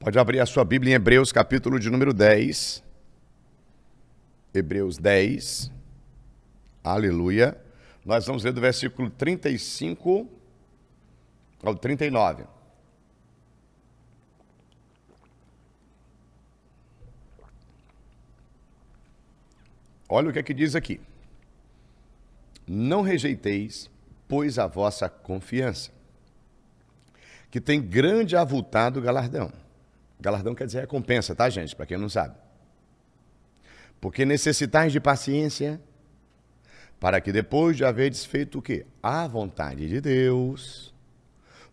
Pode abrir a sua Bíblia em Hebreus, capítulo de número 10. Hebreus 10. Aleluia. Nós vamos ler do versículo 35 ao 39. Olha o que é que diz aqui. Não rejeiteis, pois, a vossa confiança, que tem grande avultado galardão. Galardão quer dizer recompensa, tá, gente? Para quem não sabe. Porque necessitais de paciência, para que depois de haverdes feito o quê? A vontade de Deus,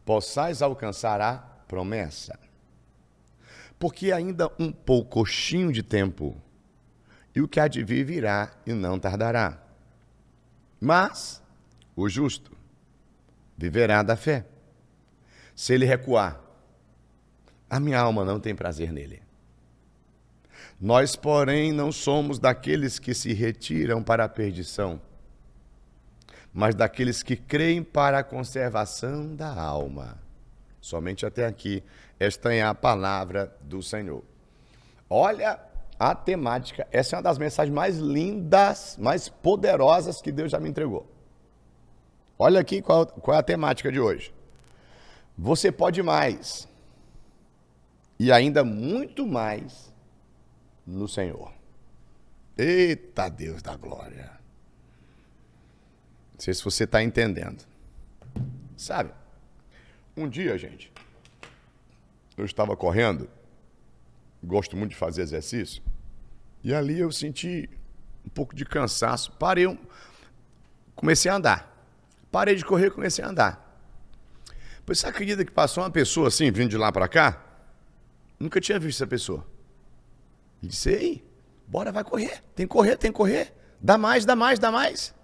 possais alcançar a promessa. Porque ainda um poucochinho de tempo, e o que há de vir virá e não tardará. Mas o justo viverá da fé. Se ele recuar, a minha alma não tem prazer nele. Nós, porém, não somos daqueles que se retiram para a perdição, mas daqueles que creem para a conservação da alma. Somente até aqui, esta é a palavra do Senhor. Olha a temática, essa é uma das mensagens mais lindas, mais poderosas que Deus já me entregou. Olha aqui qual é a temática de hoje. Você pode mais, e ainda muito mais, no Senhor. Eita Deus da glória. Não sei se você está entendendo. Sabe, um dia, gente, eu estava correndo, gosto muito de fazer exercício, e ali eu senti um pouco de cansaço, comecei a andar. Parei de correr e comecei a andar. Pois você acredita que passou uma pessoa assim, vindo de lá para cá? Nunca tinha visto essa pessoa. Ele disse, ei, bora, vai correr, tem que correr, tem que correr. Dá mais, dá mais, dá mais.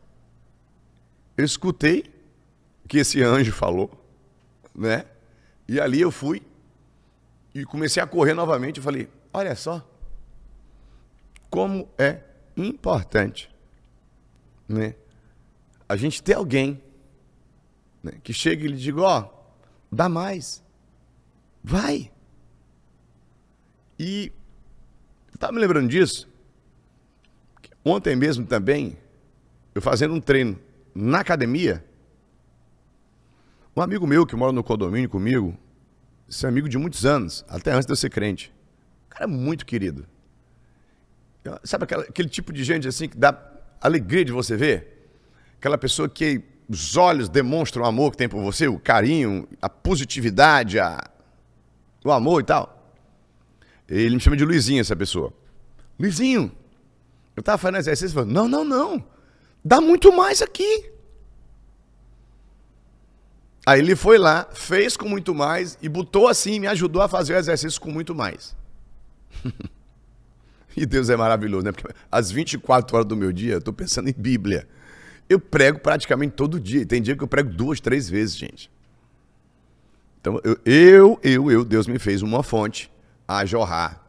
Eu escutei o que esse anjo falou, né? E ali eu fui e comecei a correr novamente. Eu falei, olha só, como é importante, né? A gente ter alguém, né, que chega e lhe diga, ó, dá mais, vai. E estava me lembrando disso, ontem mesmo também, eu fazendo um treino na academia, um amigo meu que mora no condomínio comigo, esse amigo de muitos anos, até antes de eu ser crente, um cara muito querido. Sabe aquele tipo de gente assim que dá alegria de você ver? Aquela pessoa que os olhos demonstram o amor que tem por você, o carinho, a positividade, o amor e tal. Ele me chama de Luizinho, essa pessoa. Luizinho, eu estava fazendo exercício e falei, não, dá muito mais aqui. Aí ele foi lá, fez com muito mais e botou assim, me ajudou a fazer o exercício com muito mais. E Deus é maravilhoso, né? Porque às 24 horas do meu dia, eu estou pensando em Bíblia. Eu prego praticamente todo dia. Tem dia que eu prego 2, 3 vezes, gente. Então, Deus me fez uma fonte a jorrar,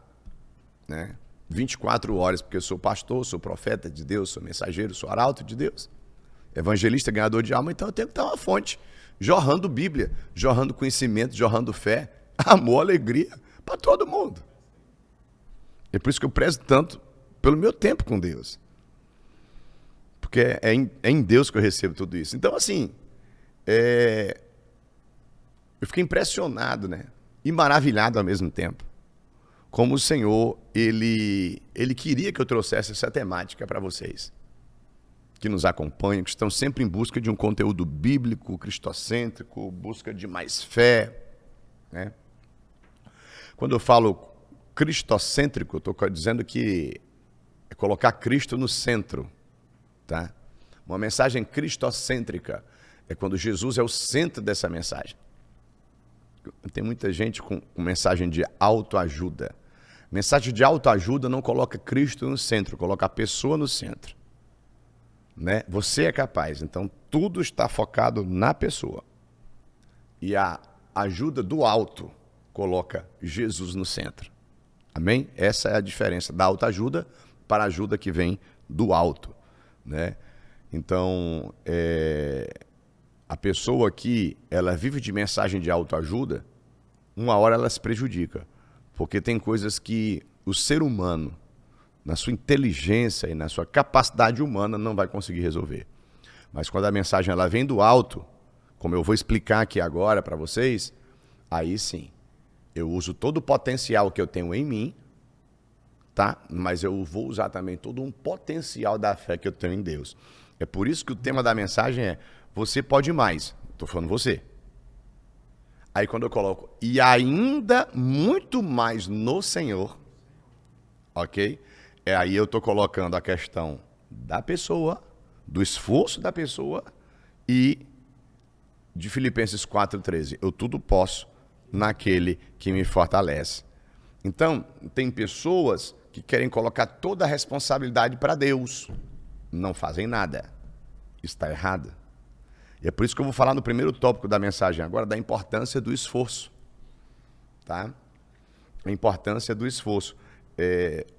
né? 24 horas, porque eu sou pastor, sou profeta de Deus, sou mensageiro, sou arauto de Deus, evangelista, ganhador de alma, então eu tenho que ter uma fonte jorrando Bíblia, jorrando conhecimento, jorrando fé, amor, alegria para todo mundo. É por isso que eu prezo tanto pelo meu tempo com Deus. Porque é em Deus que eu recebo tudo isso. Então, assim, eu fiquei impressionado, né? E maravilhado ao mesmo tempo. Como o Senhor, Ele queria que eu trouxesse essa temática para vocês. Que nos acompanham, que estão sempre em busca de um conteúdo bíblico, cristocêntrico, busca de mais fé, né? Quando eu falo cristocêntrico, eu estou dizendo que é colocar Cristo no centro. Tá? Uma mensagem cristocêntrica é quando Jesus é o centro dessa mensagem. Tem muita gente com mensagem de autoajuda. Mensagem de autoajuda não coloca Cristo no centro, coloca a pessoa no centro. Né? Você é capaz, então tudo está focado na pessoa. E a ajuda do alto coloca Jesus no centro. Amém? Essa é a diferença da autoajuda para a ajuda que vem do alto. Né? Então, a pessoa que ela vive de mensagem de autoajuda, uma hora ela se prejudica, Porque tem coisas que o ser humano, na sua inteligência e na sua capacidade humana, não vai conseguir resolver. Mas quando a mensagem ela vem do alto, como eu vou explicar aqui agora para vocês, aí sim, eu uso todo o potencial que eu tenho em mim, tá? Mas eu vou usar também todo um potencial da fé que eu tenho em Deus. É por isso que o tema da mensagem é: você pode mais. Estou falando você. Aí quando eu coloco, e ainda muito mais no Senhor, ok? Aí eu estou colocando a questão da pessoa, do esforço da pessoa e de Filipenses 4,13. Eu tudo posso naquele que me fortalece. Então, tem pessoas que querem colocar toda a responsabilidade para Deus. Não fazem nada. Está errado. E é por isso que eu vou falar no primeiro tópico da mensagem agora, da importância do esforço. Tá? A importância do esforço.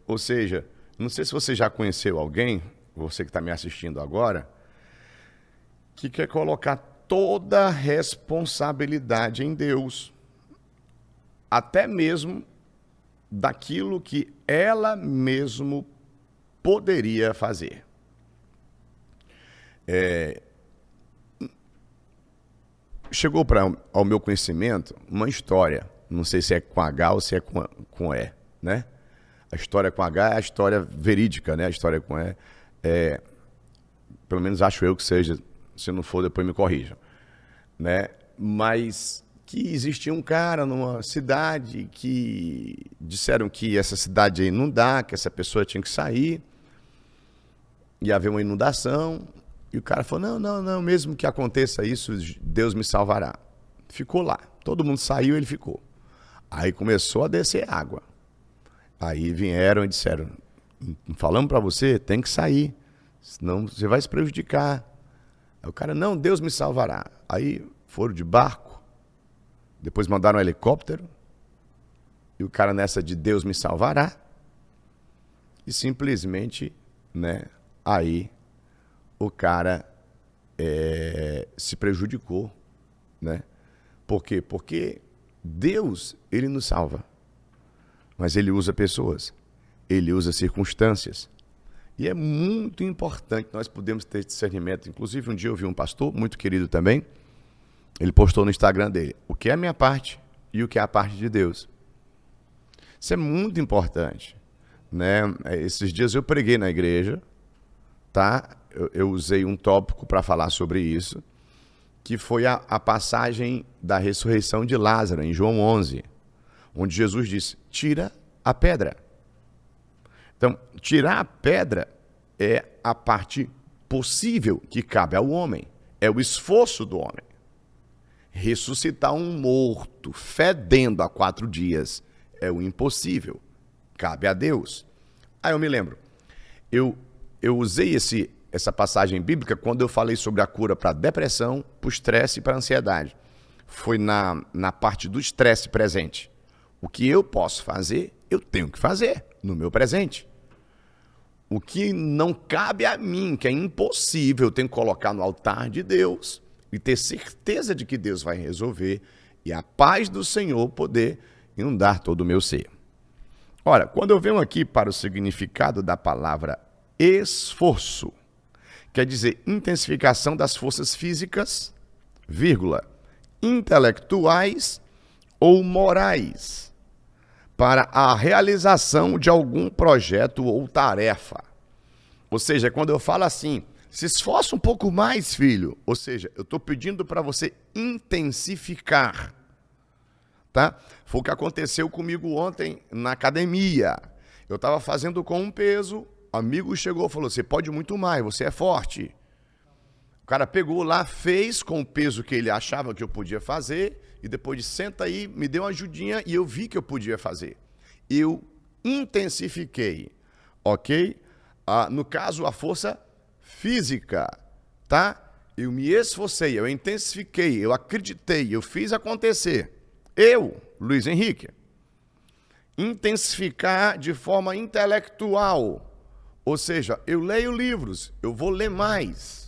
Ou seja, não sei se você já conheceu alguém, você que está me assistindo agora, que quer colocar toda a responsabilidade em Deus. Até mesmo daquilo que ela mesmo poderia fazer. Chegou ao meu conhecimento uma história, não sei se é com H ou se é com E, né? A história com H é a história verídica, né? A história com E pelo menos acho eu que seja, se não for depois me corrijam, né? Mas que existia um cara numa cidade que disseram que essa cidade ia inundar, que essa pessoa tinha que sair, ia haver uma inundação. E o cara falou, não, mesmo que aconteça isso, Deus me salvará. Ficou lá. Todo mundo saiu, ele ficou. Aí começou a descer água. Aí vieram e disseram, falamos para você, tem que sair, senão você vai se prejudicar. Aí o cara, não, Deus me salvará. Aí foram de barco, depois mandaram um helicóptero, e o cara nessa de Deus me salvará, e simplesmente, né, aí o cara se prejudicou, né? Por quê? Porque Deus, ele nos salva, mas ele usa pessoas, ele usa circunstâncias. E é muito importante nós podermos ter discernimento. Inclusive, um dia eu vi um pastor, muito querido também, ele postou no Instagram dele, o que é a minha parte e o que é a parte de Deus. Isso é muito importante, né? Esses dias eu preguei na igreja, tá? Eu usei um tópico para falar sobre isso, que foi a passagem da ressurreição de Lázaro, em João 11, onde Jesus disse, tira a pedra. Então, tirar a pedra é a parte possível que cabe ao homem, é o esforço do homem. Ressuscitar um morto, fedendo há 4 dias, é o impossível, cabe a Deus. Aí eu me lembro, eu usei essa passagem bíblica quando eu falei sobre a cura para a depressão, para o estresse e para a ansiedade. Foi na parte do estresse presente. O que eu posso fazer, eu tenho que fazer no meu presente. O que não cabe a mim, que é impossível, eu tenho que colocar no altar de Deus e ter certeza de que Deus vai resolver e a paz do Senhor poder inundar todo o meu ser. Ora, quando eu venho aqui para o significado da palavra esforço, quer dizer intensificação das forças físicas, vírgula, intelectuais ou morais, para a realização de algum projeto ou tarefa. Ou seja, quando eu falo assim, se esforça um pouco mais, filho. Ou seja, eu estou pedindo para você intensificar. Tá? Foi o que aconteceu comigo ontem na academia. Eu estava fazendo com um peso, amigo chegou e falou, você pode muito mais, você é forte. O cara pegou lá, fez com o peso que ele achava que eu podia fazer, e depois de senta aí, me deu uma ajudinha e eu vi que eu podia fazer. Eu intensifiquei, ok? No caso, a força física, tá? Eu me esforcei, eu intensifiquei, eu acreditei, eu fiz acontecer. Eu, Luiz Henrique, intensificar de forma intelectual, ou seja, eu leio livros, eu vou ler mais.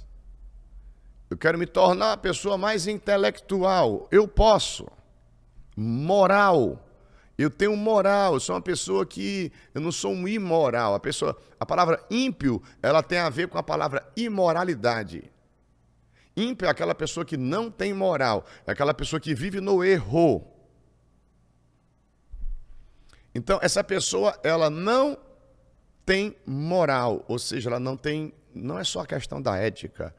Eu quero me tornar uma pessoa mais intelectual, eu posso. Moral, Eu tenho moral, eu sou uma pessoa que... Eu não sou um imoral. A palavra ímpio, ela tem a ver com a palavra imoralidade. Ímpio é aquela pessoa que não tem moral. É aquela pessoa que vive no erro. Então, essa pessoa, ela não tem moral. Ou seja, ela não tem... Não é só a questão da ética,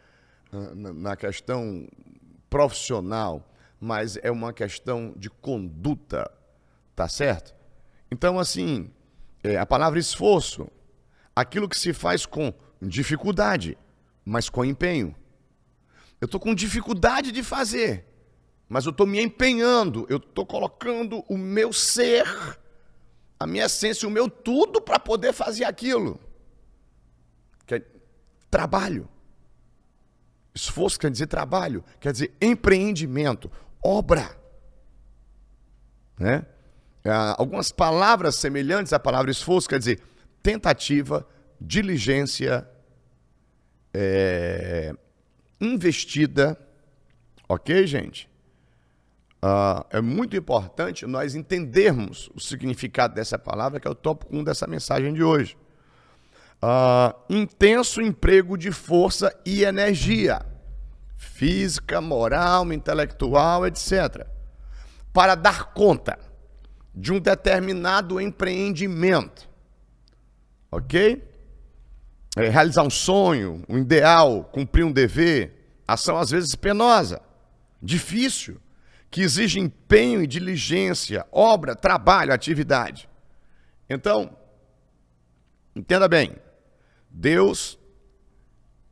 na questão profissional, mas é uma questão de conduta. Tá certo? Então, assim, a palavra esforço, aquilo que se faz com dificuldade, mas com empenho. Eu estou com dificuldade de fazer, mas eu estou me empenhando, eu estou colocando o meu ser, a minha essência, o meu tudo para poder fazer aquilo. Que é trabalho. Esforço quer dizer trabalho, quer dizer empreendimento, obra. Né? Algumas palavras semelhantes à palavra esforço, quer dizer, tentativa, diligência, investida. Ok, gente? É muito importante nós entendermos o significado dessa palavra, que é o tópico 1 dessa mensagem de hoje. Intenso emprego de força e energia, física, moral, intelectual, etc., para dar conta de um determinado empreendimento, ok? Realizar um sonho, um ideal, cumprir um dever, ação às vezes penosa, difícil, que exige empenho e diligência, obra, trabalho, atividade. Então, entenda bem, Deus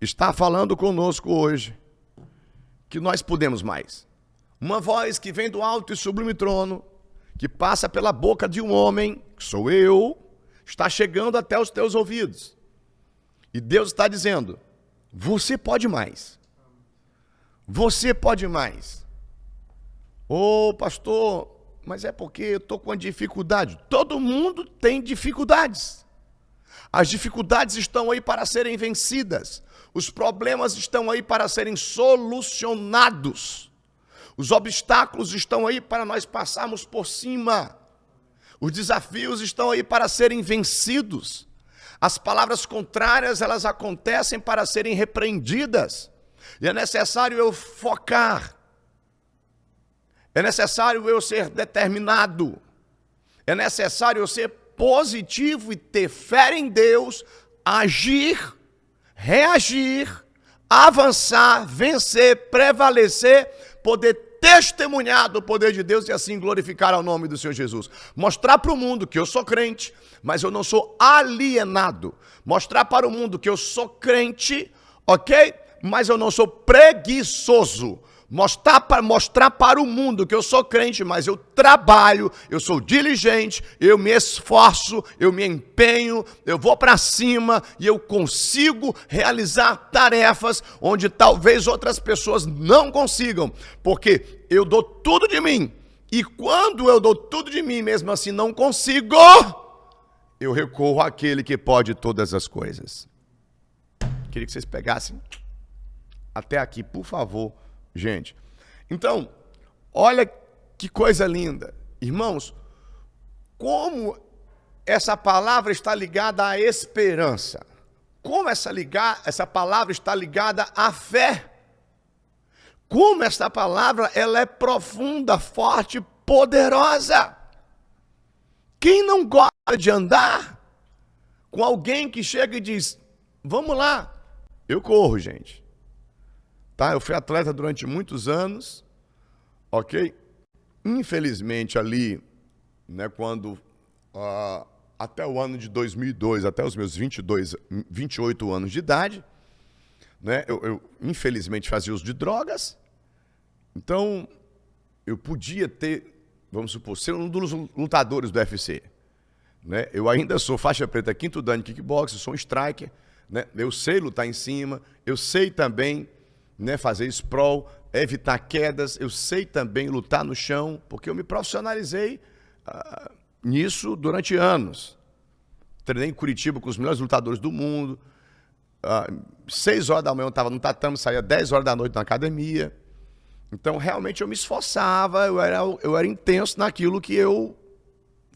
está falando conosco hoje que nós podemos mais. Uma voz que vem do alto e sublime trono, que passa pela boca de um homem, que sou eu, está chegando até os teus ouvidos. E Deus está dizendo, você pode mais. Você pode mais. Ô, pastor, mas é porque eu estou com uma dificuldade. Todo mundo tem dificuldades. As dificuldades estão aí para serem vencidas. Os problemas estão aí para serem solucionados. Os obstáculos estão aí para nós passarmos por cima. Os desafios estão aí para serem vencidos. As palavras contrárias, elas acontecem para serem repreendidas. E é necessário eu focar. É necessário eu ser determinado. É necessário eu ser positivo e ter fé em Deus, agir, reagir, avançar, vencer, prevalecer, poder testemunhar do poder de Deus e assim glorificar ao nome do Senhor Jesus. Mostrar para o mundo que eu sou crente, mas eu não sou alienado. Mostrar para o mundo que eu sou crente, ok? Mas eu não sou preguiçoso. Mostrar para o mundo que eu sou crente, mas eu trabalho, eu sou diligente, eu me esforço, eu me empenho, eu vou para cima e eu consigo realizar tarefas onde talvez outras pessoas não consigam, porque eu dou tudo de mim. E quando eu dou tudo de mim, mesmo assim não consigo, eu recorro àquele que pode todas as coisas. Queria que vocês pegassem até aqui, por favor. Gente, então, olha que coisa linda. Irmãos, como essa palavra está ligada à esperança. Como essa palavra está ligada à fé. Como essa palavra ela é profunda, forte, poderosa. Quem não gosta de andar com alguém que chega e diz, vamos lá, eu corro, gente. Tá? Eu fui atleta durante muitos anos, ok? Infelizmente ali, né, quando até o ano de 2002, até os meus 28 anos de idade, né, eu infelizmente fazia uso de drogas, então eu podia ter, vamos supor, ser um dos lutadores do UFC. Né? Eu ainda sou faixa preta, 5º dan de kickboxing, sou um striker, né? Eu sei lutar em cima, eu sei também, né, fazer sprawl, evitar quedas, eu sei também lutar no chão, porque eu me profissionalizei nisso durante anos. Treinei em Curitiba com os melhores lutadores do mundo, 6 horas da manhã eu estava no tatame, saía 10 horas da noite na academia, então realmente eu me esforçava, eu era intenso naquilo que eu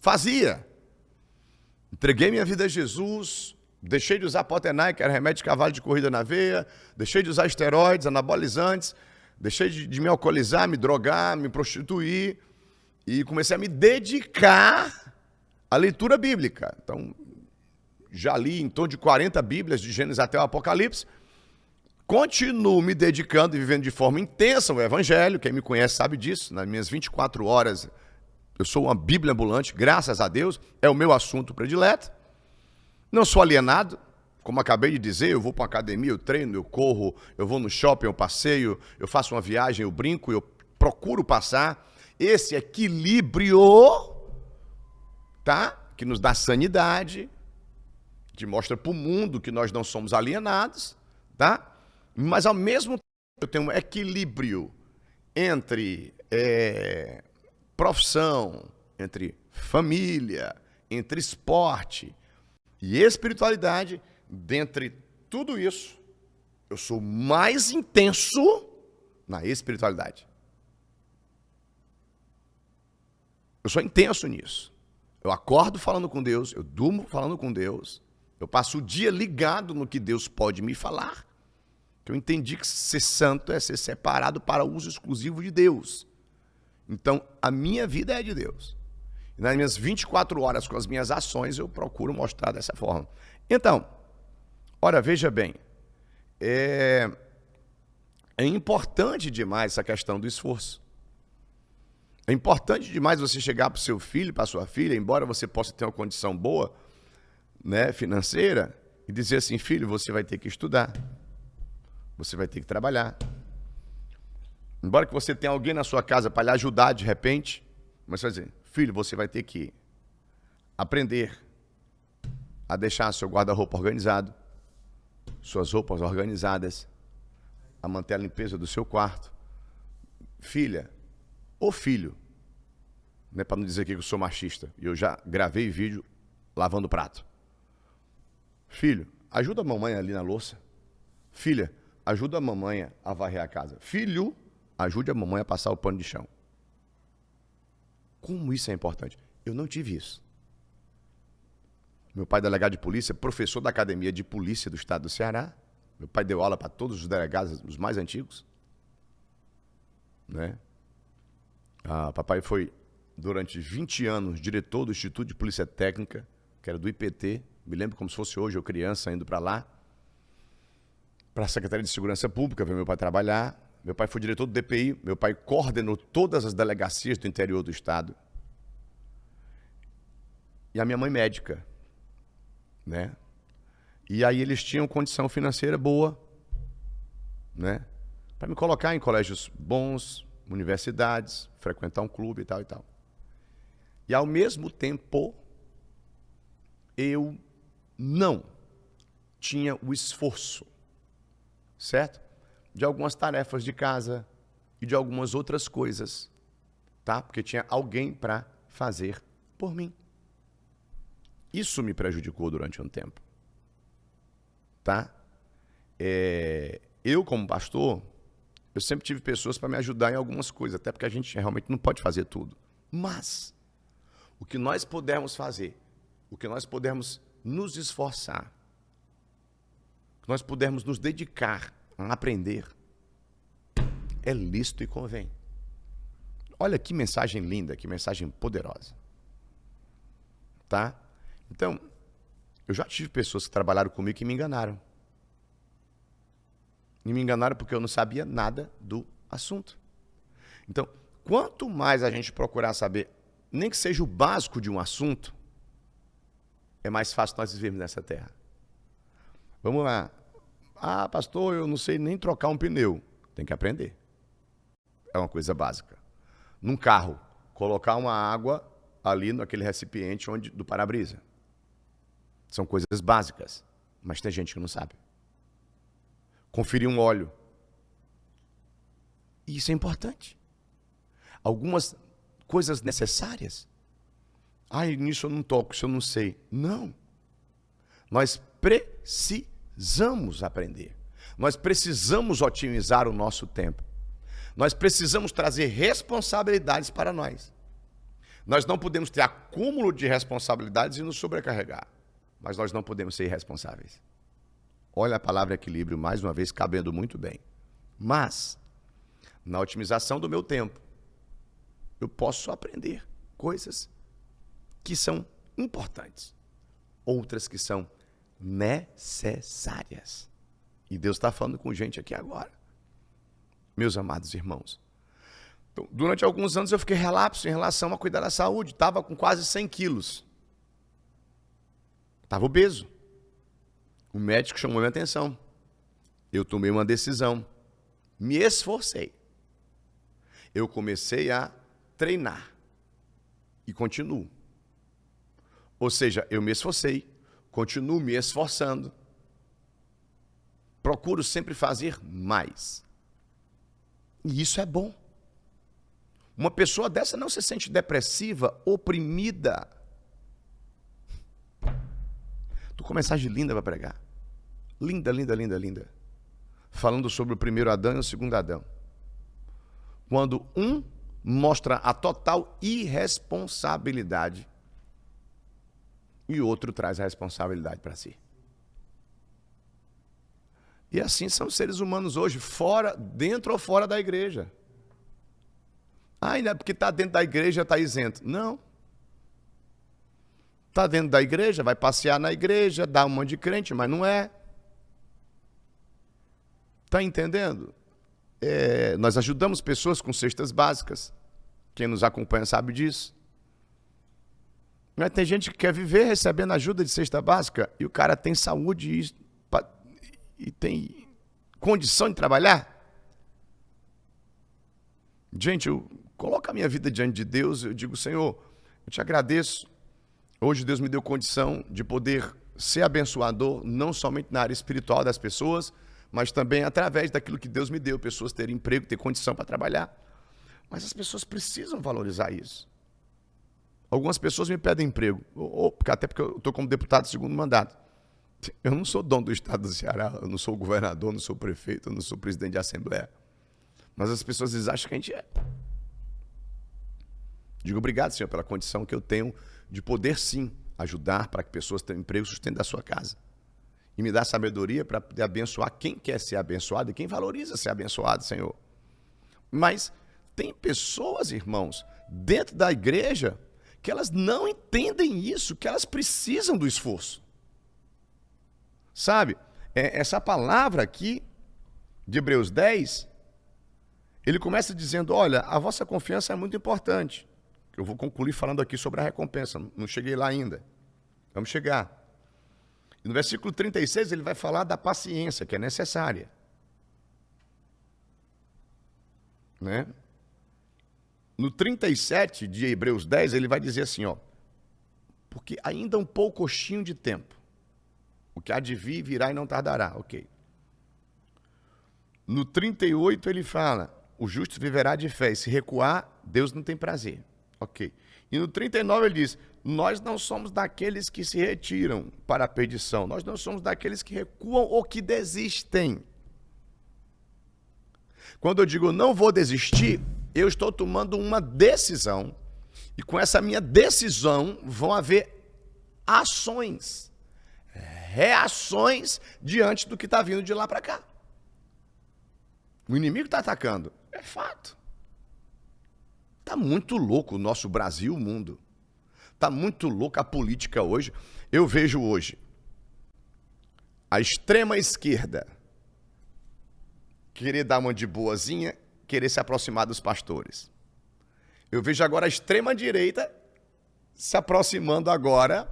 Fazia. Entreguei minha vida a Jesus, deixei de usar Potenai, que era remédio de cavalo de corrida na veia, deixei de usar esteroides, anabolizantes, deixei de me alcoolizar, me drogar, me prostituir e comecei a me dedicar à leitura bíblica. Então, já li em torno de 40 Bíblias, de Gênesis até o Apocalipse. Continuo me dedicando e vivendo de forma intensa o Evangelho. Quem me conhece sabe disso. Nas minhas 24 horas, eu sou uma Bíblia ambulante, graças a Deus. É o meu assunto predileto. Não sou alienado. Como acabei de dizer, eu vou para uma academia, eu treino, eu corro, eu vou no shopping, eu passeio, eu faço uma viagem, eu brinco, eu procuro passar esse equilíbrio, tá? Que nos dá sanidade, que mostra para o mundo que nós não somos alienados, tá? Mas, ao mesmo tempo, eu tenho um equilíbrio entre profissão, entre família, entre esporte e espiritualidade. Dentre tudo isso, eu sou mais intenso na espiritualidade. Eu sou intenso nisso. Eu acordo falando com Deus, eu durmo falando com Deus, eu passo o dia ligado no que Deus pode me falar. Eu entendi que ser santo é ser separado para uso exclusivo de Deus. Então, a minha vida é de Deus. E nas minhas 24 horas, com as minhas ações, eu procuro mostrar dessa forma. Então, ora, veja bem, é importante demais essa questão do esforço. É importante demais você chegar para o seu filho, para a sua filha, embora você possa ter uma condição boa, né, financeira, e dizer assim: filho, você vai ter que estudar. Você vai ter que trabalhar. Embora que você tenha alguém na sua casa para lhe ajudar de repente, mas você vai dizer: filho, você vai ter que aprender a deixar seu guarda-roupa organizado, suas roupas organizadas, a manter a limpeza do seu quarto. Filha, ou filho, né, para não dizer aqui que eu sou machista, e eu já gravei vídeo lavando prato. Filho, ajuda a mamãe ali na louça. Filha, ajuda a mamãe a varrer a casa. Filho, ajude a mamãe a passar o pano de chão. Como isso é importante? Eu não tive isso. Meu pai é delegado de polícia, professor da Academia de Polícia do Estado do Ceará. Meu pai deu aula para todos os delegados, os mais antigos. Né? Papai foi, durante 20 anos, diretor do Instituto de Polícia Técnica, que era do IPT. Me lembro como se fosse hoje, eu criança, indo para lá. Para a Secretaria de Segurança Pública, ver meu pai trabalhar. Meu pai foi diretor do DPI, meu pai coordenou todas as delegacias do interior do estado. E a minha mãe médica, né? E aí eles tinham condição financeira boa, né? Para me colocar em colégios bons, universidades, frequentar um clube e tal e tal. E ao mesmo tempo, eu não tinha o esforço, certo? De algumas tarefas de casa e de algumas outras coisas, tá? Porque tinha alguém para fazer por mim. Isso me prejudicou durante um tempo, tá? Eu, como pastor, eu sempre tive pessoas para me ajudar em algumas coisas, até porque a gente realmente não pode fazer tudo. Mas, o que nós pudermos fazer, o que nós pudermos nos esforçar, o que nós pudermos nos dedicar a aprender, é lícito e convém. Olha que mensagem linda, que mensagem poderosa. Tá? Então, eu já tive pessoas que trabalharam comigo que me enganaram. E me enganaram porque eu não sabia nada do assunto. Então, quanto mais a gente procurar saber, nem que seja o básico de um assunto, é mais fácil nós vivermos nessa terra. Vamos lá. Ah, pastor, eu não sei nem trocar um pneu. Tem que aprender. É uma coisa básica. Num carro, colocar uma água ali naquele recipiente do para-brisa. São coisas básicas, mas tem gente que não sabe. Conferir um óleo. E isso é importante. Algumas coisas necessárias. Nisso eu não toco, isso eu não sei. Não. Nós precisamos aprender. Nós precisamos otimizar o nosso tempo. Nós precisamos trazer responsabilidades para nós. Nós não podemos ter acúmulo de responsabilidades e nos sobrecarregar, mas nós não podemos ser irresponsáveis. Olha a palavra equilíbrio, mais uma vez, cabendo muito bem. Mas, na otimização do meu tempo, eu posso aprender coisas que são importantes, outras que são necessárias. E Deus está falando com gente aqui agora. Meus amados irmãos, então, durante alguns anos eu fiquei relapso em relação a cuidar da saúde. Estava com quase 100 quilos. Estava obeso. O médico chamou minha atenção. Eu tomei uma decisão. Me esforcei. Eu comecei a treinar. E continuo. Ou seja, eu me esforcei, continuo me esforçando. Procuro sempre fazer mais. E isso é bom. Uma pessoa dessa não se sente depressiva, oprimida. Tô com uma mensagem linda para pregar. Linda, linda, linda, linda. Falando sobre o primeiro Adão e o segundo Adão. Quando um mostra a total irresponsabilidade e o outro traz a responsabilidade para si. E assim são os seres humanos hoje, fora, dentro ou fora da igreja. Ainda porque está dentro da igreja está isento. Não. Está dentro da igreja, vai passear na igreja, dá um monte de crente, mas não é. Está entendendo? Nós ajudamos pessoas com cestas básicas. Quem nos acompanha sabe disso. Mas tem gente que quer viver recebendo ajuda de cesta básica e o cara tem saúde e tem condição de trabalhar. Gente, eu coloco a minha vida diante de Deus, eu digo, Senhor, eu te agradeço. Hoje Deus me deu condição de poder ser abençoador, não somente na área espiritual das pessoas, mas também através daquilo que Deus me deu, pessoas terem emprego, ter condição para trabalhar. Mas as pessoas precisam valorizar isso. Algumas pessoas me pedem emprego, até porque eu estou como deputado de segundo mandato. Eu não sou dono do estado do Ceará, eu não sou o governador, não sou o prefeito, eu não sou o presidente de assembleia. Mas as pessoas acham que a gente é. Digo obrigado, Senhor, pela condição que eu tenho de poder, sim, ajudar para que pessoas tenham emprego e sustento da sua casa. E me dá sabedoria para poder abençoar quem quer ser abençoado e quem valoriza ser abençoado, Senhor. Mas tem pessoas, irmãos, dentro da igreja, que elas não entendem isso, que elas precisam do esforço. Sabe, essa palavra aqui, de Hebreus 10, ele começa dizendo, olha, a vossa confiança é muito importante. Eu vou concluir falando aqui sobre a recompensa, não cheguei lá ainda. Vamos chegar. E no versículo 36 ele vai falar da paciência, que é necessária. Né? No 37 de Hebreus 10, ele vai dizer assim, ó, porque ainda um poucochinho de tempo, o que há de vir virá e não tardará, ok. No 38 ele fala, o justo viverá de fé, e se recuar, Deus não tem prazer, ok. E no 39 ele diz, nós não somos daqueles que se retiram para a perdição, nós não somos daqueles que recuam ou que desistem. Quando eu digo não vou desistir, eu estou tomando uma decisão, e com essa minha decisão vão haver ações, reações diante do que está vindo de lá para cá. O inimigo está atacando, é fato. Está muito louco o nosso Brasil, o mundo. Está muito louca a política hoje. Eu vejo hoje a extrema esquerda querer dar uma de boazinha, querer se aproximar dos pastores. Eu vejo agora a extrema direita se aproximando agora,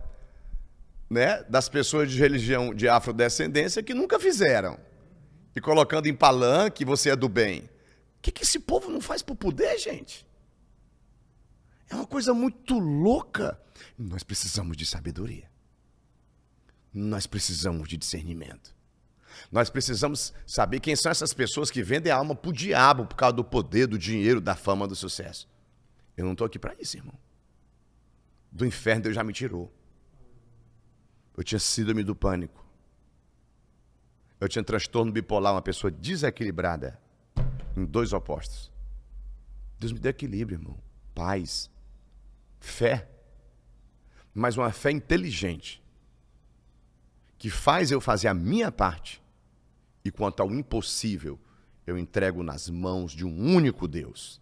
né, das pessoas de religião de afrodescendência que nunca fizeram. E colocando em palanque, você é do bem. O que esse povo não faz por poder, gente? É uma coisa muito louca. Nós precisamos de sabedoria. Nós precisamos de discernimento. Nós precisamos saber quem são essas pessoas que vendem a alma pro diabo por causa do poder, do dinheiro, da fama, do sucesso. Eu não estou aqui para isso, irmão. Do inferno Deus já me tirou. Eu tinha síndrome do pânico. Eu tinha transtorno bipolar, uma pessoa desequilibrada em dois opostos. Deus me deu equilíbrio, irmão. Paz. fé, mas uma fé inteligente, que faz eu fazer a minha parte, e quanto ao impossível, eu entrego nas mãos de um único Deus.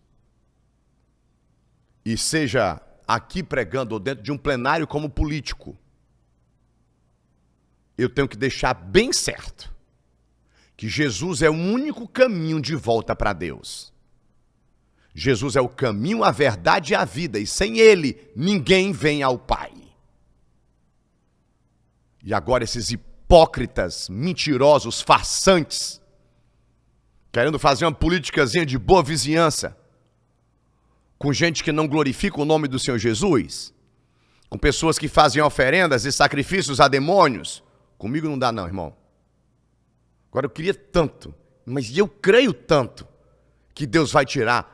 E seja aqui pregando ou dentro de um plenário como político, eu tenho que deixar bem certo que Jesus é o único caminho de volta para Deus. Jesus é o caminho, a verdade e a vida, e sem Ele, ninguém vem ao Pai. E agora esses hipócritas, mentirosos, farsantes, querendo fazer uma politicazinha de boa vizinhança, com gente que não glorifica o nome do Senhor Jesus, com pessoas que fazem oferendas e sacrifícios a demônios. Comigo não dá não, irmão. Agora eu queria tanto, mas eu creio tanto, que Deus vai tirar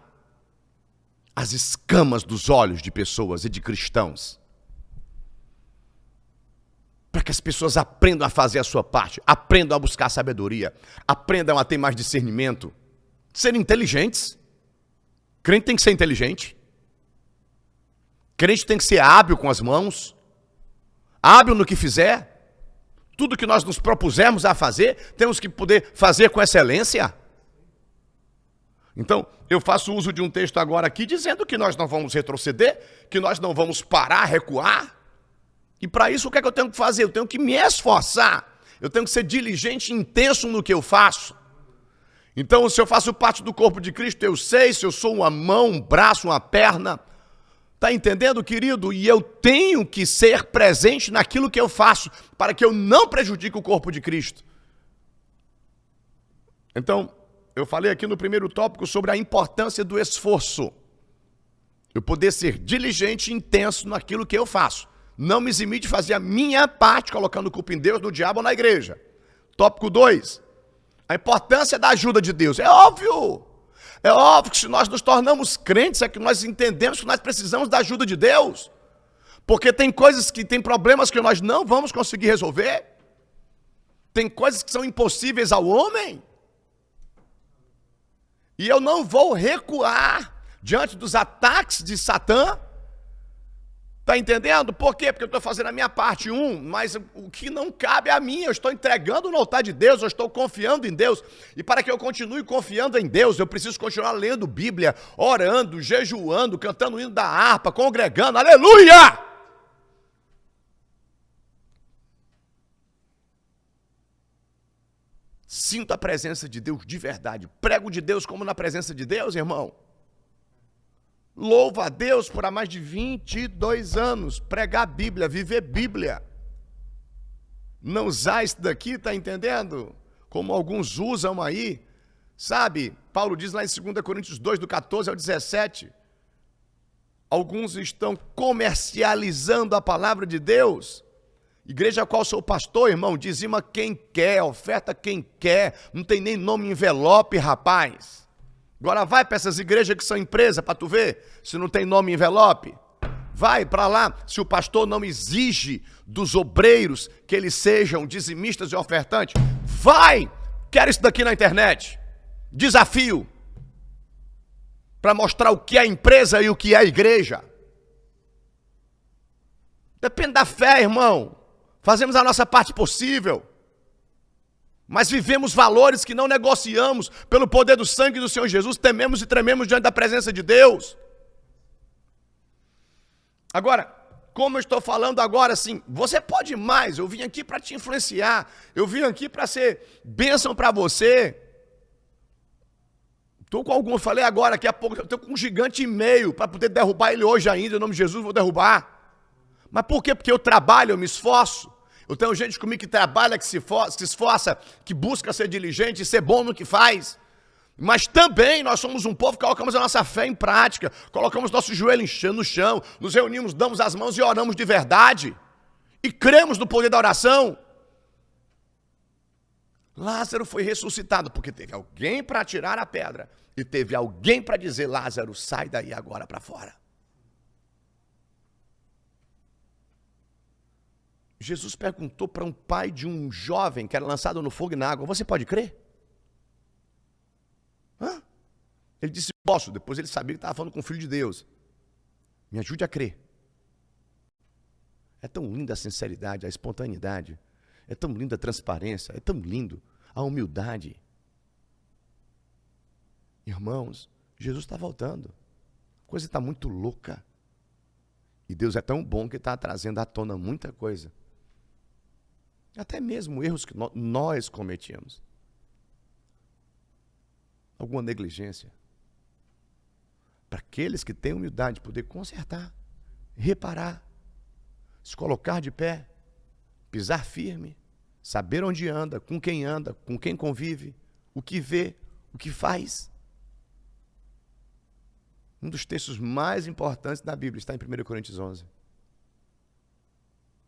as escamas dos olhos de pessoas e de cristãos, para que as pessoas aprendam a fazer a sua parte, aprendam a buscar sabedoria, aprendam a ter mais discernimento, serem inteligentes. Crente tem que ser inteligente. Crente tem que ser hábil com as mãos, hábil no que fizer. Tudo que nós nos propusermos a fazer, temos que poder fazer com excelência. Então, eu faço uso de um texto agora aqui, dizendo que nós não vamos retroceder, que nós não vamos parar, recuar. E para isso, o que é que eu tenho que fazer? Eu tenho que me esforçar. Eu tenho que ser diligente e intenso no que eu faço. Então, se eu faço parte do corpo de Cristo, eu sei se eu sou uma mão, um braço, uma perna. Está entendendo, querido? E eu tenho que ser presente naquilo que eu faço, para que eu não prejudique o corpo de Cristo. Então, eu falei aqui no primeiro tópico sobre a importância do esforço. Eu poder ser diligente e intenso naquilo que eu faço. Não me eximir de fazer a minha parte, colocando culpa em Deus, no diabo ou na igreja. Tópico 2. A importância da ajuda de Deus. É óbvio que se nós nos tornamos crentes, é que nós entendemos que nós precisamos da ajuda de Deus. Porque tem problemas que nós não vamos conseguir resolver. Tem coisas que são impossíveis ao homem. E eu não vou recuar diante dos ataques de Satã. Está entendendo? Por quê? Porque eu estou fazendo a minha parte, mas o que não cabe a mim, eu estou entregando no altar de Deus, eu estou confiando em Deus. E para que eu continue confiando em Deus, eu preciso continuar lendo Bíblia, orando, jejuando, cantando o hino da harpa, congregando, aleluia! Sinto a presença de Deus de verdade. Prego de Deus como na presença de Deus, irmão. Louvo a Deus por há mais de 22 anos, pregar a Bíblia, viver Bíblia. Não usar isso daqui, está entendendo? Como alguns usam aí, sabe? Paulo diz lá em 2 Coríntios 2, do 14 ao 17. Alguns estão comercializando a palavra de Deus. Igreja a qual sou pastor, irmão, dizima quem quer, oferta quem quer, não tem nem nome em envelope, rapaz. Agora vai para essas igrejas que são empresa para tu ver se não tem nome em envelope. Vai para lá, se o pastor não exige dos obreiros que eles sejam dizimistas e ofertantes. Vai! Quero isso daqui na internet. Desafio. Para mostrar o que é empresa e o que é igreja. Depende da fé, irmão. Fazemos a nossa parte possível. Mas vivemos valores que não negociamos pelo poder do sangue do Senhor Jesus, tememos e trememos diante da presença de Deus. Agora, como eu estou falando agora, assim, você pode mais, eu vim aqui para te influenciar, eu vim aqui para ser bênção para você. Estou com algum, falei agora, daqui a pouco, eu estou com 1,5 gigante para poder derrubar ele hoje ainda, em nome de Jesus, vou derrubar. Mas por quê? Porque eu trabalho, eu me esforço. Eu tenho gente comigo que trabalha, que se esforça, que busca ser diligente e ser bom no que faz. Mas também nós somos um povo que colocamos a nossa fé em prática, colocamos nosso joelho no chão, nos reunimos, damos as mãos e oramos de verdade. E cremos no poder da oração. Lázaro foi ressuscitado porque teve alguém para tirar a pedra e teve alguém para dizer: Lázaro, sai daí agora para fora. Jesus perguntou para um pai de um jovem que era lançado no fogo e na água: você pode crer? Hã? Ele disse: posso. Depois ele sabia que estava falando com o Filho de Deus. Me ajude a crer. É tão linda a sinceridade, a espontaneidade. É tão linda a transparência. É tão lindo a humildade. Irmãos, Jesus está voltando. A coisa está muito louca. E Deus é tão bom que está trazendo à tona muita coisa. Até mesmo erros que nós cometíamos. Alguma negligência. Para aqueles que têm humildade de poder consertar, reparar, se colocar de pé, pisar firme, saber onde anda, com quem convive, o que vê, o que faz. Um dos textos mais importantes da Bíblia está em 1 Coríntios 11.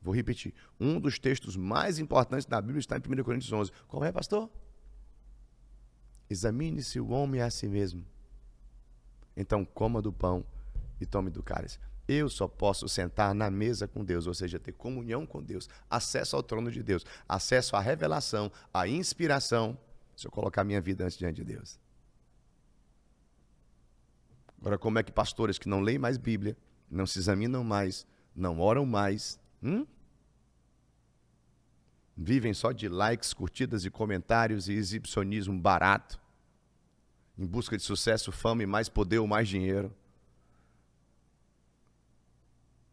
Vou repetir. Um dos textos mais importantes da Bíblia está em 1 Coríntios 11. Qual é, pastor? Examine-se o homem a si mesmo. Então coma do pão e tome do cálice. Eu só posso sentar na mesa com Deus, ou seja, ter comunhão com Deus, acesso ao trono de Deus, acesso à revelação, à inspiração, se eu colocar minha vida antes diante de Deus. Agora, como é que pastores que não leem mais Bíblia, não se examinam mais, não oram mais, vivem só de likes, curtidas e comentários e exibicionismo barato, em busca de sucesso, fama e mais poder ou mais dinheiro.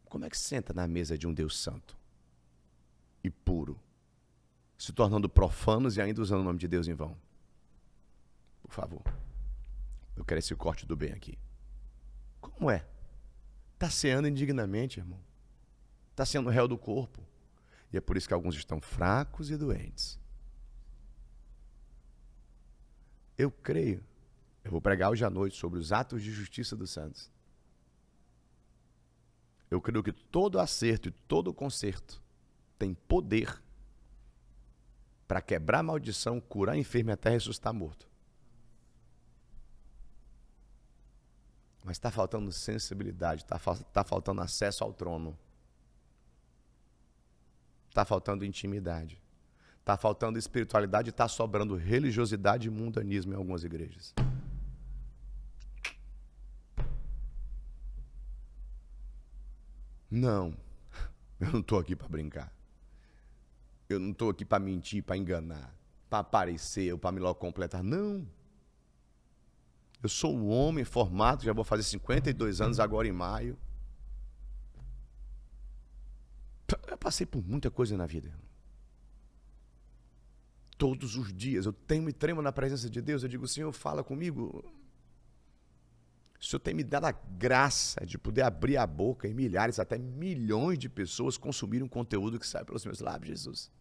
Como é que senta na mesa de um Deus santo e puro, se tornando profanos e ainda usando o nome de Deus em vão? Por favor, eu quero esse corte do bem aqui. Como é? Está ceando indignamente, irmão. Está sendo réu do corpo. E é por isso que alguns estão fracos e doentes. Eu creio, eu vou pregar hoje à noite sobre os atos de justiça dos santos. Eu creio que todo acerto e todo conserto tem poder para quebrar a maldição, curar enfermo e até ressuscitar morto. Mas está faltando sensibilidade, está faltando acesso ao trono. Está faltando intimidade. Está faltando espiritualidade e está sobrando religiosidade e mundanismo em algumas igrejas. Não, eu não estou aqui para brincar. Eu não estou aqui para mentir, para enganar, para aparecer ou para me logo completar. Não. Eu sou um homem formado, já vou fazer 52 anos agora em maio. Eu passei por muita coisa na vida. Todos os dias eu tenho e tremo na presença de Deus. Eu digo, Senhor, fala comigo. O Senhor tem me dado a graça de poder abrir a boca e milhares, até milhões de pessoas consumirem um conteúdo que sai pelos meus lábios, Jesus.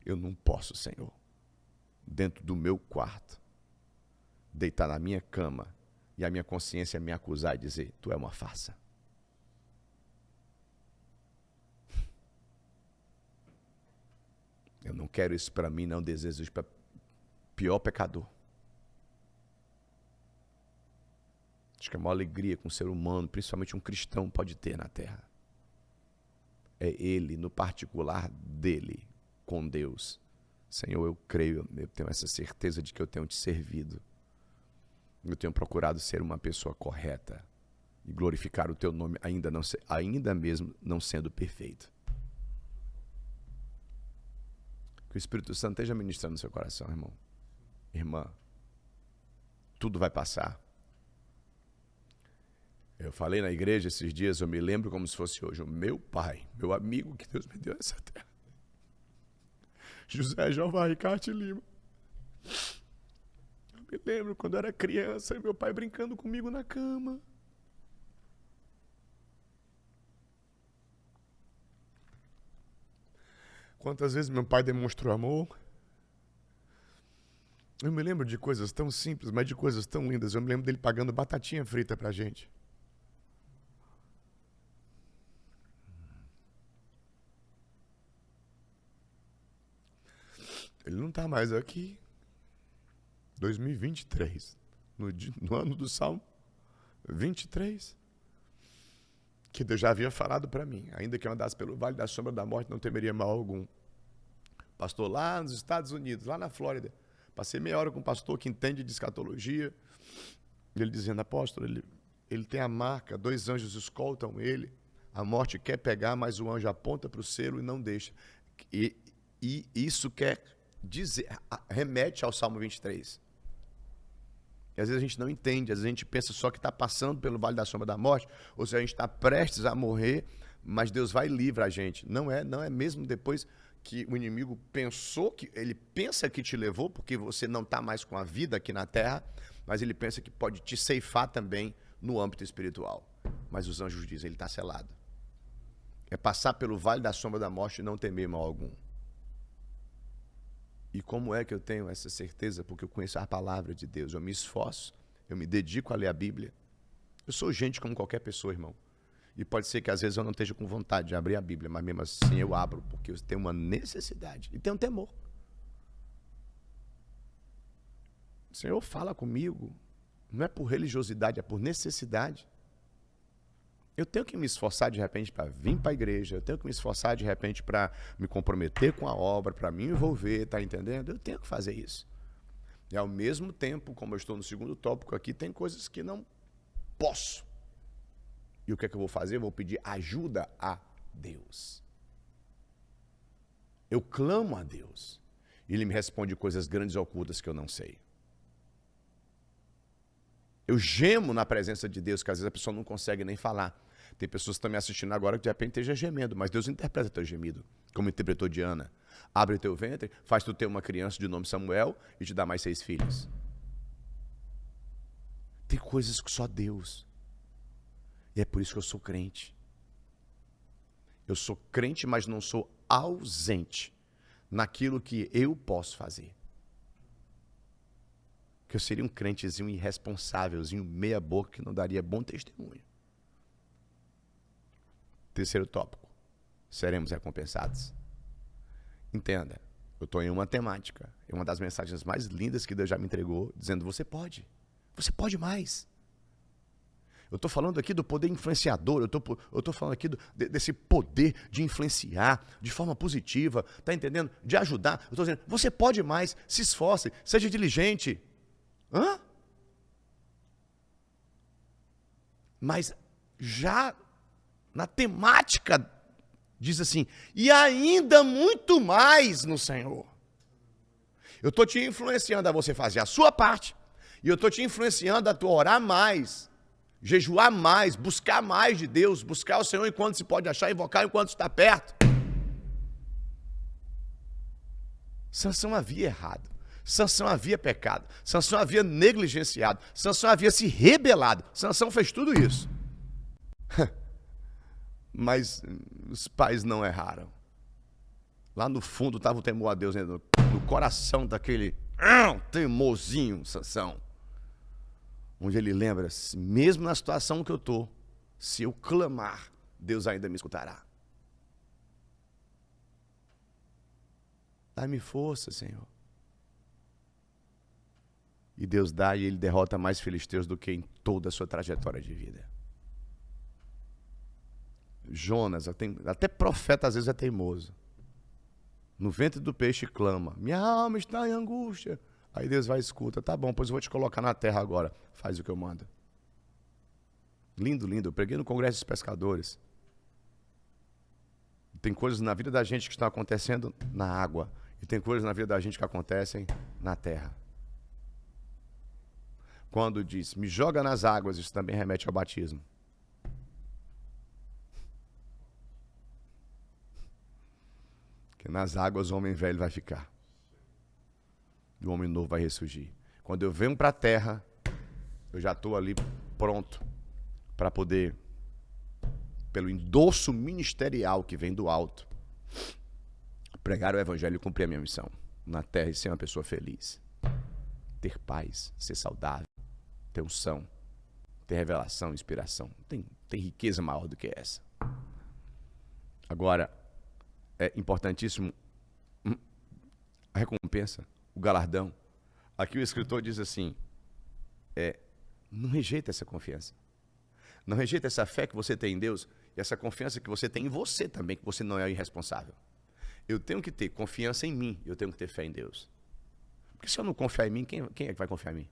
Eu não posso, Senhor, dentro do meu quarto, deitar na minha cama e a minha consciência me acusar e dizer, tu é uma farsa. Eu não quero isso para mim, não desejo isso para pior pecador. Acho que a maior alegria que um ser humano, principalmente um cristão, pode ter na terra é ele, no particular dele, com Deus. Senhor, eu creio, eu tenho essa certeza de que eu tenho te servido. Eu tenho procurado ser uma pessoa correta e glorificar o teu nome, ainda mesmo não sendo perfeito. Que o Espírito Santo esteja ministrando no seu coração, irmão. Irmã, tudo vai passar. Eu falei na igreja esses dias, eu me lembro como se fosse hoje, o meu pai, meu amigo que Deus me deu nessa terra, José Jeová Ricardo Lima. Eu me lembro quando eu era criança e meu pai brincando comigo na cama. Quantas vezes meu pai demonstrou amor. Eu me lembro de coisas tão simples, mas de coisas tão lindas. Eu me lembro dele pagando batatinha frita pra gente. Ele não está mais aqui. 2023. No ano do Salmo 23. Que Deus já havia falado para mim. Ainda que eu andasse pelo vale da sombra da morte, não temeria mal algum. Pastor lá nos Estados Unidos, lá na Flórida. Passei meia hora com um pastor que entende de escatologia. Ele dizendo, apóstolo, ele tem a marca, 2 anjos escoltam ele. A morte quer pegar, mas o anjo aponta para o selo e não deixa. E isso quer dizer, remete ao Salmo 23. E às vezes a gente não entende, às vezes a gente pensa só que está passando pelo vale da sombra da morte, ou seja, a gente está prestes a morrer, mas Deus vai livrar a gente. Não é mesmo depois que o inimigo pensou, que ele pensa que te levou, porque você não está mais com a vida aqui na terra, mas ele pensa que pode te ceifar também no âmbito espiritual. Mas os anjos dizem, ele está selado. É passar pelo vale da sombra da morte e não temer mal algum. E como é que eu tenho essa certeza? Porque eu conheço a palavra de Deus, eu me esforço, eu me dedico a ler a Bíblia. Eu sou gente como qualquer pessoa, irmão. E pode ser que às vezes eu não esteja com vontade de abrir a Bíblia, mas mesmo assim eu abro, porque eu tenho uma necessidade e tenho um temor. O Senhor fala comigo, não é por religiosidade, é por necessidade. Eu tenho que me esforçar de repente para vir para a igreja, eu tenho que me esforçar de repente para me comprometer com a obra, para me envolver, tá entendendo? Eu tenho que fazer isso. E ao mesmo tempo, como eu estou no segundo tópico aqui, tem coisas que não posso. E o que é que eu vou fazer? Eu vou pedir ajuda a Deus. Eu clamo a Deus. E Ele me responde coisas grandes e ocultas que eu não sei. Eu gemo na presença de Deus, que às vezes a pessoa não consegue nem falar. Tem pessoas que estão me assistindo agora que de repente esteja gemendo, mas Deus interpreta teu gemido, como interpretou Diana. Abre teu ventre, faz tu ter uma criança de nome Samuel e te dá mais 6 filhos. Tem coisas que só Deus. E é por isso que eu sou crente. Eu sou crente, mas não sou ausente naquilo que eu posso fazer. Que eu seria um crentezinho irresponsávelzinho, meia boca, que não daria bom testemunho. Terceiro tópico. Seremos recompensados. Entenda, eu estou em uma temática. É uma das mensagens mais lindas que Deus já me entregou, dizendo, você pode mais. Eu estou falando aqui do poder influenciador, eu estou falando aqui desse poder de influenciar de forma positiva, tá entendendo? De ajudar. Eu estou dizendo, você pode mais, se esforce, seja diligente. Hã? Mas já na temática diz assim, e ainda muito mais no Senhor. Eu estou te influenciando a você fazer a sua parte, e eu estou te influenciando a tu orar mais, jejuar mais, buscar mais de Deus, buscar o Senhor enquanto se pode achar, invocar enquanto está perto. Sansão havia errado, Sansão havia pecado, Sansão havia negligenciado, Sansão havia se rebelado, Sansão fez tudo isso. Mas os pais não erraram. Lá no fundo estava o temor a Deus, né? no coração daquele teimosinho Sansão. Onde ele lembra, mesmo na situação que eu estou, se eu clamar, Deus ainda me escutará. Dá-me força, Senhor. E Deus dá e Ele derrota mais filisteus do que em toda a sua trajetória de vida. Jonas, até profeta às vezes é teimoso. No ventre do peixe clama, minha alma está em angústia. Aí Deus vai e escuta, tá bom, pois eu vou te colocar na terra agora. Faz o que eu mando. Lindo, lindo. Eu preguei no Congresso dos Pescadores. Tem coisas na vida da gente que estão acontecendo na água. E tem coisas na vida da gente que acontecem na terra. Quando diz, me joga nas águas, isso também remete ao batismo. Que nas águas o homem velho vai ficar. E o homem novo vai ressurgir. Quando eu venho para a terra, eu já estou ali pronto para poder, pelo endosso ministerial que vem do alto, pregar o evangelho e cumprir a minha missão na terra e ser uma pessoa feliz. Ter paz, ser saudável, ter unção, ter revelação, inspiração. Tem riqueza maior do que essa. Agora, é importantíssimo a recompensa, o galardão. Aqui o escritor diz assim, não rejeita essa confiança. Não rejeita essa fé que você tem em Deus e essa confiança que você tem em você também, que você não é irresponsável. Eu tenho que ter confiança em mim, eu tenho que ter fé em Deus. Porque se eu não confiar em mim, quem é que vai confiar em mim?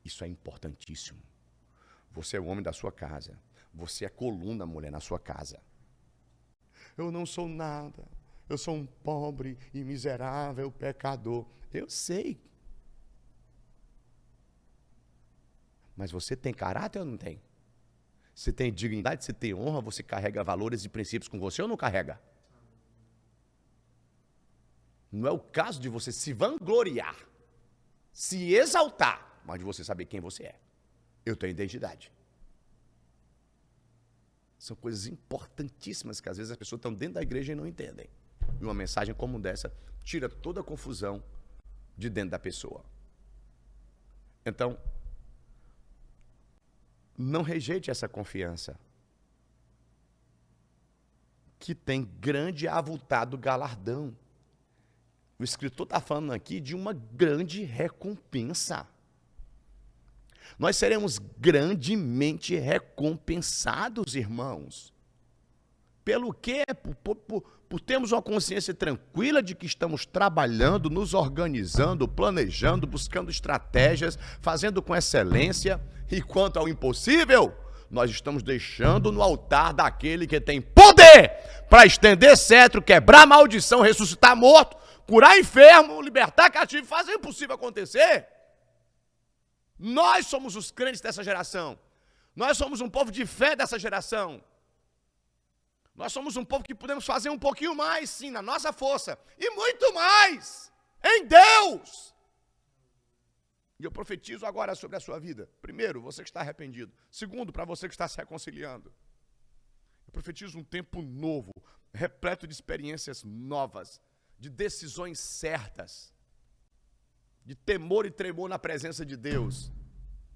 Isso é importantíssimo. Você é o homem da sua casa. Você é coluna, mulher, na sua casa. Eu não sou nada. Eu sou um pobre e miserável pecador. Eu sei. Mas você tem caráter ou não tem? Você tem dignidade, você tem honra, você carrega valores e princípios com você ou não carrega? Não é o caso de você se vangloriar, se exaltar, mas de você saber quem você é. Eu tenho identidade. São coisas importantíssimas que às vezes as pessoas estão dentro da igreja e não entendem. E uma mensagem como dessa tira toda a confusão de dentro da pessoa. Então, não rejeite essa confiança, que tem grande e avultado galardão. O escritor está falando aqui de uma grande recompensa. Nós seremos grandemente recompensados, irmãos. Pelo quê? Por termos uma consciência tranquila de que estamos trabalhando, nos organizando, planejando, buscando estratégias, fazendo com excelência. E quanto ao impossível, nós estamos deixando no altar daquele que tem poder para estender cetro, quebrar maldição, ressuscitar morto, curar enfermo, libertar cativo e fazer o impossível acontecer. Nós somos os crentes dessa geração. Nós somos um povo de fé dessa geração. Nós somos um povo que podemos fazer um pouquinho mais, sim, na nossa força. E muito mais, em Deus. E eu profetizo agora sobre a sua vida. Primeiro, você que está arrependido. Segundo, para você que está se reconciliando. Eu profetizo um tempo novo, repleto de experiências novas, de decisões certas, de temor e tremor na presença de Deus,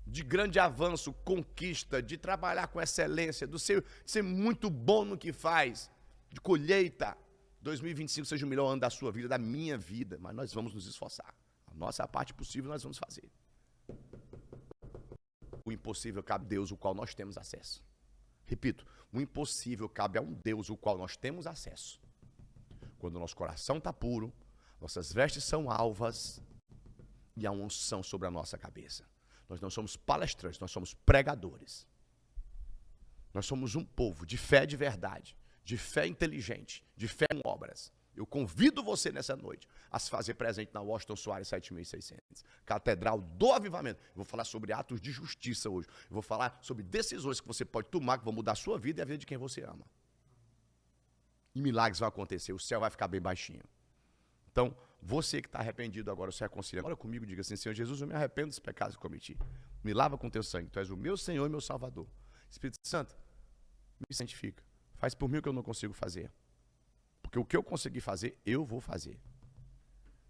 de grande avanço, conquista, de trabalhar com excelência, de ser muito bom no que faz, de colheita. 2025 seja o melhor ano da sua vida, da minha vida, mas nós vamos nos esforçar. A nossa parte possível nós vamos fazer. O impossível cabe a Deus, o qual nós temos acesso. Repito, o impossível cabe a um Deus, o qual nós temos acesso. Quando o nosso coração está puro, nossas vestes são alvas e há uma unção sobre a nossa cabeça. Nós não somos palestrantes, nós somos pregadores. Nós somos um povo de fé de verdade, de fé inteligente, de fé em obras. Eu convido você nessa noite a se fazer presente na Washington Soares 7600, Catedral do Avivamento. Eu vou falar sobre atos de justiça hoje. Eu vou falar sobre decisões que você pode tomar que vão mudar a sua vida e a vida de quem você ama. E milagres vão acontecer, o céu vai ficar bem baixinho. Então, você que está arrependido agora, se reconcilia. Olha comigo e diga assim: Senhor Jesus, eu me arrependo dos pecados que cometi. Me lava com teu sangue, tu és o meu Senhor e meu Salvador. Espírito Santo, me santifica. Faz por mim o que eu não consigo fazer. Porque o que eu conseguir fazer, eu vou fazer.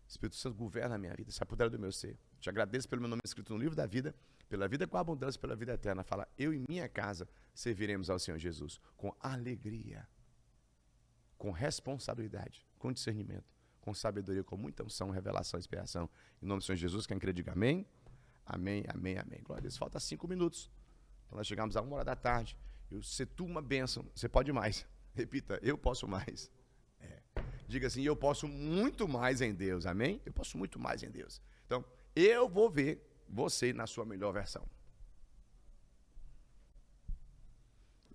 Espírito Santo, governa a minha vida, se apodera do meu ser. Te agradeço pelo meu nome escrito no livro da vida, pela vida com abundância, pela vida eterna. Fala, eu e minha casa serviremos ao Senhor Jesus com alegria, com responsabilidade, com discernimento, com sabedoria, com muita unção, revelação, inspiração. Em nome do Senhor Jesus, quem crê, diga amém. Amém, amém, amém. Glória a Deus. Falta 5 minutos. Então nós chegamos a 1h da tarde. Se tu uma bênção, você pode mais. Repita, eu posso mais. Diga assim, eu posso muito mais em Deus, amém? Eu posso muito mais em Deus. Então, eu vou ver você na sua melhor versão.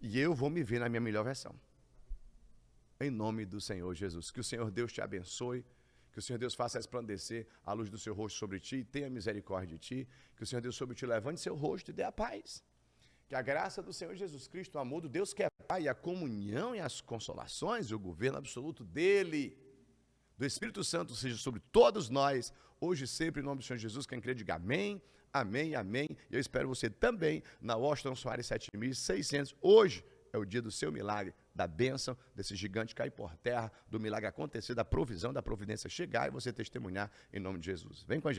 E eu vou me ver na minha melhor versão. Em nome do Senhor Jesus. Que o Senhor Deus te abençoe. Que o Senhor Deus faça resplandecer a luz do seu rosto sobre ti. Tenha misericórdia de ti. Que o Senhor Deus sobre ti levante seu rosto e dê a paz. Que a graça do Senhor Jesus Cristo, o amor do Deus que é Pai, a comunhão e as consolações e o governo absoluto dele, do Espírito Santo, seja sobre todos nós, hoje e sempre, em nome do Senhor Jesus. Quem crê, diga amém, amém, amém. E eu espero você também na Washington Soares 7600. Hoje é o dia do seu milagre, da bênção, desse gigante cair por terra, do milagre acontecer, da provisão, da providência chegar e você testemunhar em nome de Jesus. Vem com a gente.